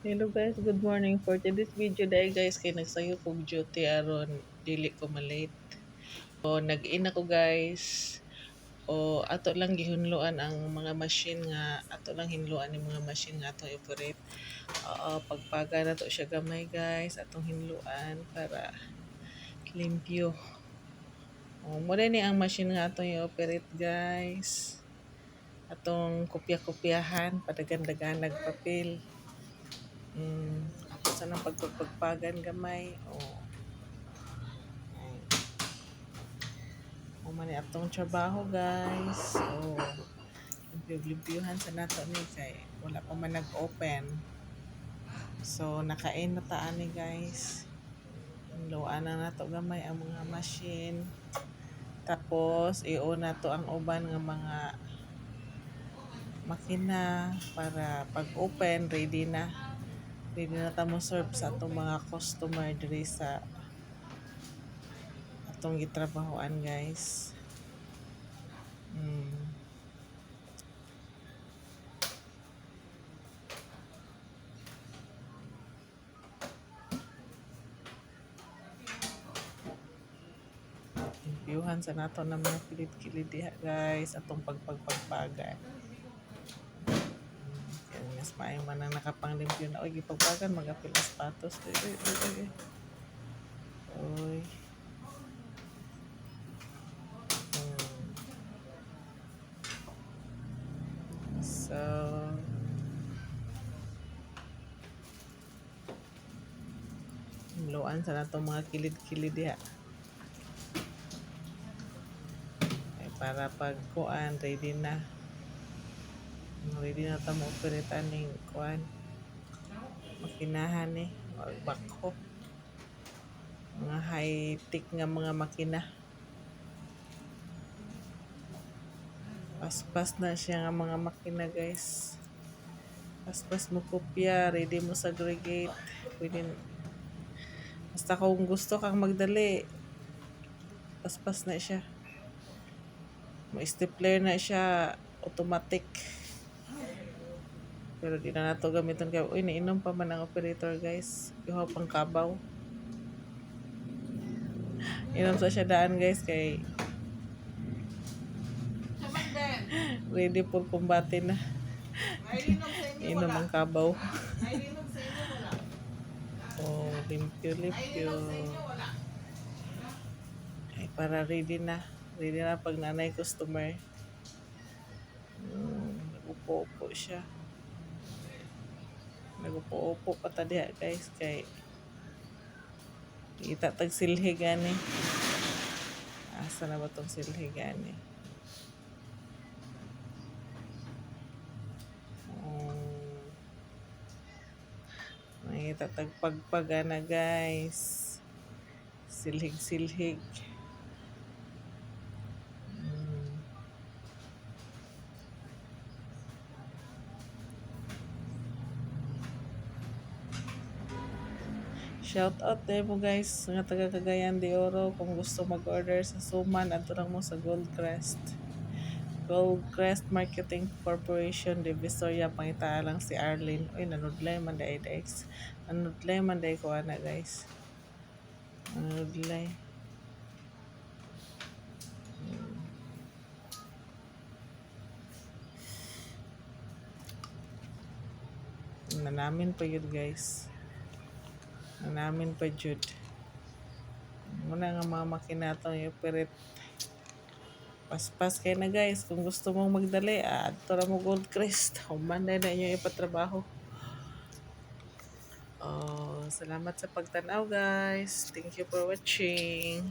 Hello guys, good morning. For today's video dahil guys kay nagsayo kog duty aron dili ko malate. O nag-in ako guys. O ato lang gihunluan ang mga machine nga ato lang hinluan ang mga machine nga atong i-operate. Pagpaga na to siya gamay guys atong hinluan para limpyo. O mo ni ang machine nga atong i-operate guys. Atong kopya-kopyahan padagan-dagan nagpapel. Ako sa nang pagpagpagan gamay. O mani atong trabaho guys. Limpyo-limpyuhan sa nato ni kay wala pa man nag-open. So nakain na taan ni guys. Luan na nato gamay ang mga machine. Tapos i-on na to ang uban nga mga makina para pag open ready na. Ready na ta mo serve sa atong mga customer diri sa atong gitrabahoan guys. Limpyuhan sa nato na mga kilid-kilid diha guys atong pagpagpagpagan. Mas maayong man ang nakapanglimpyo na. Oy, gipagpagan magapil ang sapatos. Oy. So, luan sa natong mga kilid-kilid diha. Ay, para pag kuan ready na. Ready na ta mo operate aning kuan. Makinahan ni or backhoe. Mga high-tech nga mga makina. Paspas na siya nga mga makina guys. Paspas mo kopya, ready mo segregate. Pwede basta kung gusto kang magdali, paspas na siya. Ma-stapler na siya automatic. Pero di na nato gamiton kay uy nainom pa man ang operator guys. Ihaw pang kabaw. Inom sa siya daan guys kay ready for combate na. Inom ang kabaw. Limpyo-limpyo. Ay, para ready na. Ready na pag nanay customer. Upo-upo siya. Nag-upo-upo pa ta diha guys kay kita tag silhi gani. Asa na ba tong silhi gani? Nakita tag pagpaga na guys. Silhig-silhig. Shout out mo guys nga taga Cagayan de Oro kung gusto mag-order sa Suman adto lang mo sa Goldcrest. Goldcrest Marketing Corporation Divisoria pangita lang si Arlene. Uy nanudlay man dai Dex. Nanudlay man dai ko ana guys. Nanudlay. Nanamin pa yun guys. Nanamin pa jud. Muna nga mga makina itong i-operate. Paspas kayo na guys. Kung gusto mong magdali, adto ra mo Goldcrest. Humanday na inyo ipatrabaho. Salamat sa pagtanaw guys. Thank you for watching.